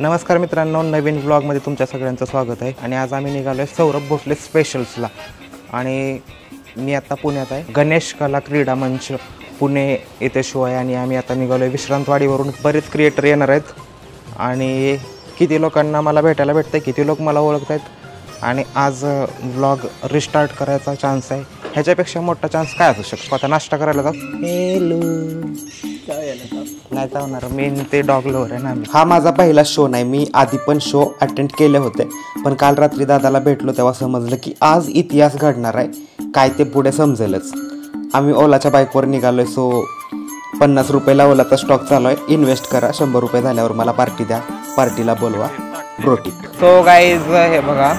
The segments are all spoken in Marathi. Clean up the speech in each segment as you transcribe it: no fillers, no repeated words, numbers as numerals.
नमस्कार मित्रांनो, नवीन ब्लॉगमध्ये तुमच्या सगळ्यांचं स्वागत आहे. आणि आज आम्ही निघालो आहे सौरभ भोसले स्पेशल्सला. आणि मी आता पुण्यात आहे, गणेश कला क्रीडा मंच पुणे येथे शो आहे. आणि आम्ही आता निघालो आहे विश्रांतवाडीवरून. बरेच क्रिएटर येणार आहेत आणि किती लोकांना मला भेटायला भेटतं आहे, किती लोक मला ओळखत आहेत. आणि आज ब्लॉग रिस्टार्ट करायचा चान्स आहे. ह्याच्यापेक्षा मोठा चान्स काय असू शकतो. आता नाश्ता करायला जाऊ. हेलो नाही जाणार, मेन ते डॉग लवर आहे ना. हा माझा पहिला शो नाही, मी आधी पण शो अटेंड केले होते. पण काल रात्री दादाला भेटलो तेव्हा समजलं की आज इतिहास घडणार आहे. काय ते पुढे समजेलच. आम्ही ओलाच्या बाईकवर निघालोय. सो 50 रुपयाला ओलाचा स्टॉक चालू आहे. इन्व्हेस्ट करा, 100 रुपये झाल्यावर मला पार्टी द्या, पार्टीला बोलवा. प्रोटीप. सो गाईज, हे बघा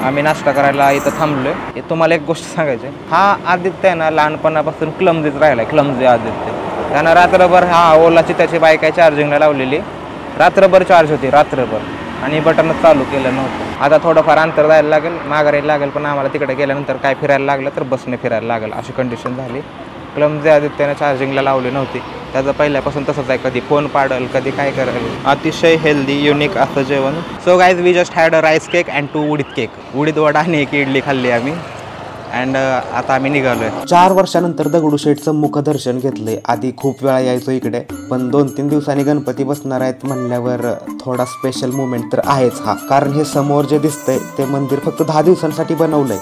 आम्ही नाश्ता करायला इथं थांबलोय. तुम्हाला एक गोष्ट सांगायची. हा आदित्य आहे ना, लहानपणापासून क्लमजीच राहिला. क्लमजी आदित्य. त्यानं रात्रभर ओलाची त्याची बाईक आहे चार्जिंगला लावलेली. रात्रभर चार्ज होती, रात्रभर. आणि बटनच चालू केलं नव्हतं. आता थोडंफार अंतर जायला लागेल, माघारी लागेल. पण आम्हाला तिकडे गेल्यानंतर काय फिरायला लागलं तर बसने फिरायला लागेल, अशी कंडिशन झाली. क्लमजी आदित्यने चार्जिंगला लावली नव्हती. त्याचं पहिल्यापासून तसंच आहे, कधी फोन पाडल, कधी काय करेल. अतिशय हेल्दी युनिक असं जेवण. So guys, we just had a rice cake and 2 udid cake. उडीद वडा आणि 1 इडली खाल्ली आम्ही. अँड आता आम्ही निघालोय. 4 वर्षानंतर दगडूशेठचं मुखदर्शन घेतलंय. आधी खूप वेळा यायचो इकडे, पण 2-3 दिवसांनी गणपती बसणार आहेत म्हणल्यावर थोडा स्पेशल मुवमेंट तर आहेच हा. कारण हे समोर जे दिसतंय ते मंदिर फक्त 10 दिवसांसाठी बनवलंय.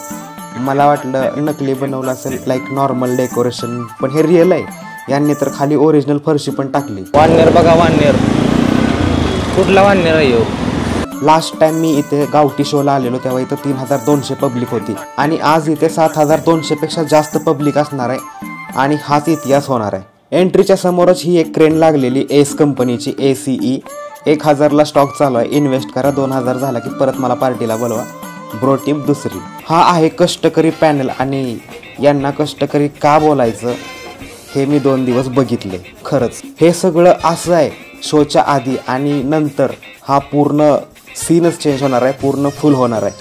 मला वाटलं नकली बनवलं असेल, लाईक नॉर्मल डेकोरेशन, पण हे रिअल आहे. यांनी तर खाली ओरिजिनल फरशी पण टाकली. वाननेर बघा, वाननेर. कुठला वाननेर आहे? लास्ट टाइम मी इथे गावठी शोला आलेलो तेव्हा इथं 3200 पब्लिक होती. आणि आज इथे 7200 पेक्षा जास्त पब्लिक असणार आहे. आणि हाच इतिहास होणार आहे. एंट्रीच्या समोरच ही एक क्रेन लागलेली एस कंपनीची, ACE. 1000ला स्टॉक चालू आहे. इन्व्हेस्ट करा, 2000 झाला की परत मला पार्टीला बोलवा. ब्रो टीप दुसरी. हा आहे कष्टकरी पॅनल. आणि यांना कष्टकरी का बोलायचं हे मी 2 दिवस बघितले. खरंच हे सगळं असं आहे शोच्या आधी. आणि नंतर हा पूर्ण सीनच चेंज होणार आहे, पूर्ण फुल होणार आहे.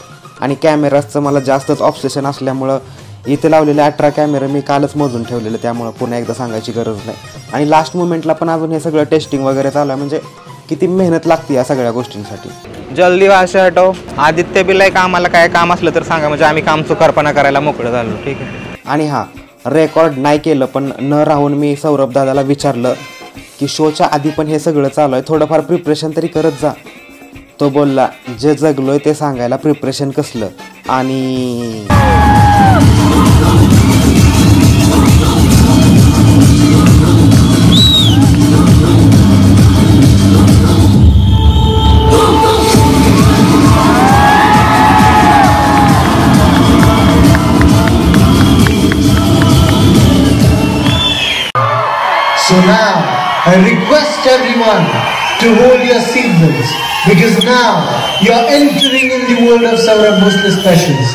आणि कॅमेराचं मला जास्तच ऑब्सेशन असल्यामुळं इथे लावलेले 18 कॅमेरे मी कालच मोजून ठेवलेले, त्यामुळं पुन्हा एकदा सांगायची गरज नाही. आणि लास्ट मोमेंटला पण अजून हे सगळं टेस्टिंग वगैरे चालू आहे. म्हणजे किती मेहनत लागते या सगळ्या गोष्टींसाठी. जल्दी वाशा हटव. आदित्य बिलाय का, आम्हाला काय काम असलं तर सांगा, म्हणजे आम्ही काम चुकारपणा करायला मोकळं झालो. ठीक आहे. आणि हा रेकॉर्ड नाही केलं, पण न राहून मी सौरभ दादाला विचारलं की शोच्या आधी पण हे सगळं चालू आहे, थोडंफार प्रिपरेशन तरी करत जा. तो बोलला जे जगलोय ते सांगायला प्रिपरेशन कसलं. आणि So now, I request everyone to hold your seatbelts because now you're entering in the world of Saurabh Bhosle Specials.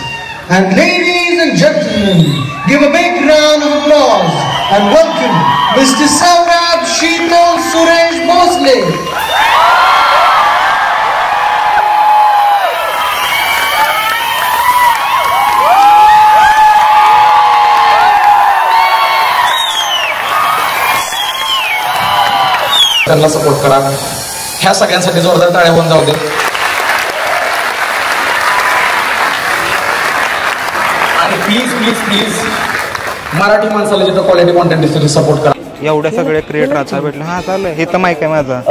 And ladies and gentlemen, give a big round of applause and welcome Mr. Saurabh Sheetal Suresh Bhosle. त्यांना सपोर्ट करा. ह्या सगळ्यांसाठी जोरदार टाळ्या होऊन जाऊ दे. आणि प्लीज प्लीज प्लीज मराठी माणसाला जिथं क्वालिटी कॉन्टेंट दिसतो सपोर्ट करा. एवढे सगळे क्रिएटर आता भेटले. हा चालू आहे. हे तर माईक आहे माझा.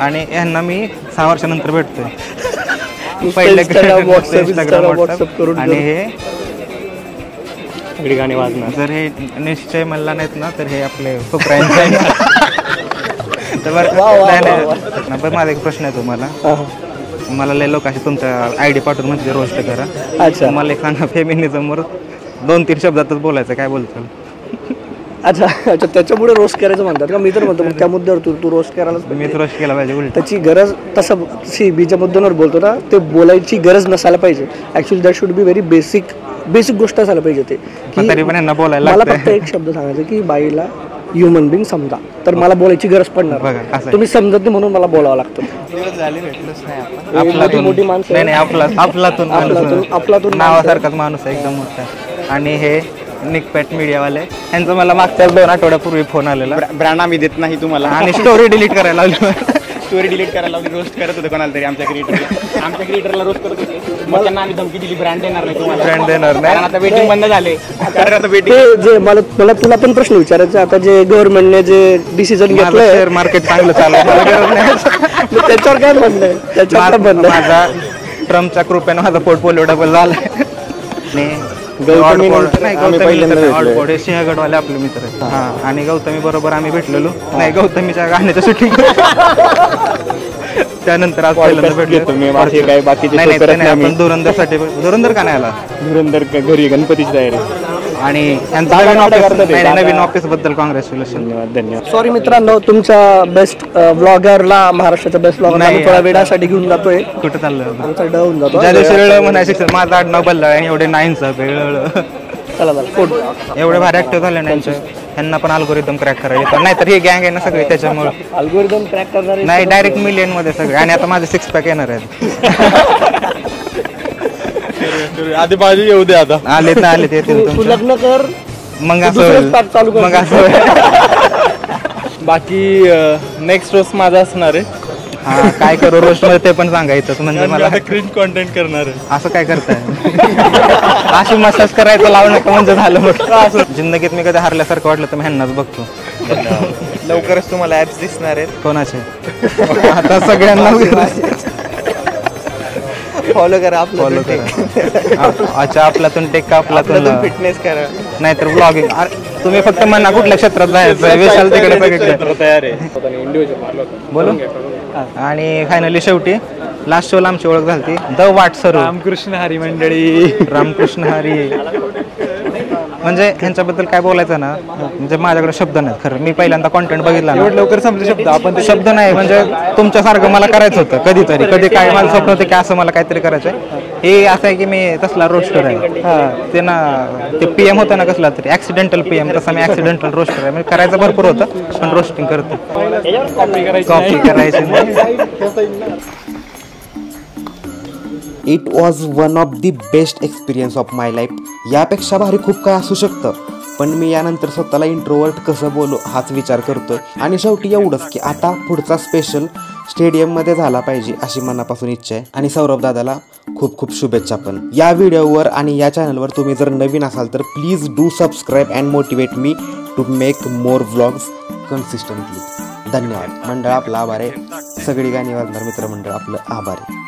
आणि यांना मी 6 वर्षानंतर भेटतोय. पहिले इंस्टाग्राम, व्हॉट्सअप करून. आणि हे सगळी गाणी वाजणार. जर हे निश्चय म्हणला नाहीत ना तर हे आपले फुकरांचे. बरं, माझा एक प्रश्न आहे तुम्हाला. मला लय लोक असे तुमचा ID पाठवून म्हणजे रोस्ट करा. अच्छा, मला एक सांगा, फेमिनिझमवर 2-3 शब्दातच बोलायचं, काय बोलतो? अच्छा अच्छा, त्याच्यामुळे रोस्ट करायचं म्हणतात का? मी तर म्हणतो त्या मुद्द्यावर तू रोस्ट करायला. मी रोस्ट केला पाहिजे उलट. त्याची गरज तसं बीच्या मुद्द्यांवर बोलतो ना, ते बोलायची गरज नसायला पाहिजे. Actually that should be very basic गोष्ट असायला पाहिजे. ते तरी पण यांना बोलायला मला फक्त एक शब्द सांगायचं की बाईला ह्युमन बिंग समजा, तर मला बोलायची गरज पडणार. तुम्ही समजत नाही म्हणून मला बोलावं लागतं. मोठी माणसं आपलातून नावासारखाच माणूस आहे, एकदम मोठा. आणि हे निकपेट मीडियावाले यांचं मला मागच्या 2 आठवड्यापूर्वी फोन आलेला. ब्रँड आम्ही देत नाही तुम्हाला आणि स्टोरी डिलीट करायला लावली. स्टोरी डिलीट करायला लावली, रोस्ट करत होते कोणाला तरी आमच्या क्रिएटरला रोस्ट करत होते. मग त्यांना आम्ही धमकी दिली, ब्रँड देणार नाही तुम्हाला, ब्रँड देणार नाही. कारण आता वेटिंग बंद झाले. कारण आता वेटिंग ते जे मला तुला पण प्रश्न विचारायचा, आता जे गव्हर्नमेंटने जे डिसिजन घेतलंय शेअर मार्केट चांगलं चालू आहे, मला गरज नाही. त्याच्यावर काय म्हणणं आहे? त्याच्यावर म्हणणं आहे? माझा ट्रम्पच्या कृपेने माझा पोर्टफोलिओ डबल झाला. गौतमी हे सिंहगडवाले आपले मित्र आहेत. हा, आणि गौतमी बरोबर आम्ही भेटलेलो. नाही, गौतमीच्या गाण्याचं शूटिंग त्यानंतर आज पहिल्यांदा भेटलो. काय बाकीचे नाही आपण धुरंदरसाठी, धुरंदर का नाही आला? धुरंदर घरी गणपतीची तयारी आणि नवीन ऑफिस बद्दल कॉंग्रॅच्युलेशन. धन्यवाद. सॉरी मित्रांनो, तुमच्या बेस्ट ब्लॉगरला, महाराष्ट्राच्या बेस्ट ब्लॉगरला थोड्या वेळासाठी घेऊन जातोय. कुठं चाललं? आमचा ड होऊन जातो. ज्या दिवशी वेळ म्हणायचं माझं आडनाव बदल आणि एवढे नाईन चला फोटो. एवढे भारी ऍक्टिव्ह झाले नाही, ह्यांना पण अल्गोरिदम क्रॅक करायला. नाही तर ही गँग आहे ना सगळी, त्याच्यामुळे अल्गोरिदम क्रॅक करणार नाही, डायरेक्ट मिलियन मध्ये सगळे. आणि आता माझे 6 पॅक येणार आहेत. आधी माझी येऊ दे, आता आले तर आले, येतील तू लग्न कर, मग दुसरंच pack चालू कर. मग असं बाकी नेक्स्ट रोस्ट माझा असणार आहे. हा, काय करू रोस्ट मध्ये ते पण सांगायचं. म्हणजे मला क्रिंज कॉन्टेंट करणार आहे. असं काय करताय? अशी मसाज करायचं लावणं का म्हणजे झालं मग. जिंदगीत मी कधी हारल्यासारखं वाटलं तर मी ह्यांनाच बघतो. लवकरच तुम्हाला ऍप्स दिसणार आहेत. कोणाचे? आता सगळ्यांना फॉलो करा, फॉलो करा. अच्छा, आपल्यातून टेक का, आपल्यातून फिटनेस करा, नाहीतर ब्लॉगिंग. तुम्ही फक्त म्हणा कुठल्या क्षेत्रात जायचं, विशाल तिकडे बघितलं तयार आहे. बोलू. आणि फायनली शेवटी लास्ट शोला आमची ओळख झाली, the what sir. Ramakrishna Hari मंडळी. रामकृष्ण हरी. म्हणजे ह्यांच्याबद्दल काय बोलायचं ना, म्हणजे माझ्याकडे शब्द नाहीत खरं. मी पहिल्यांदा कॉन्टेंट बघितला ना, लवकर संपले शब्द. आपण शब्द नाही, म्हणजे तुमच्यासारखं मला करायचं होतं कधीतरी. कधी काय माझं स्वप्न होतं की असं मला काहीतरी करायचं. हे असं आहे की मी तसला रोस्टर आहे. ते ना, ते PM होतं ना कसला तरी ऍक्सिडेंटल PM, तसा मी ऍक्सिडेंटल रोस्टर आहे. म्हणजे करायचं भरपूर होतं, पण रोस्टिंग करतो. कॉपी करायची नाही. It was one of the best experience of my life. यापेक्षा भारी खूप काय असू शकतं, पण मी यानंतर स्वतःला इंट्रोवर्ट कसं बोलू हाच विचार करतोय. आणि शेवटी एवढंच की आता पुढचा स्पेशल स्टेडियममध्ये झाला पाहिजे अशी मनापासून इच्छा आहे. आणि सौरभ दादाला खूप खूप शुभेच्छा. पण या व्हिडिओवर आणि या चॅनलवर तुम्ही जर नवीन असाल तर please do subscribe and motivate me to make more vlogs consistently. धन्यवाद. मंडळ आपलं आभार आहे. सगळी गाणी वाजणार मित्रमंडळ आपलं आभार आहे.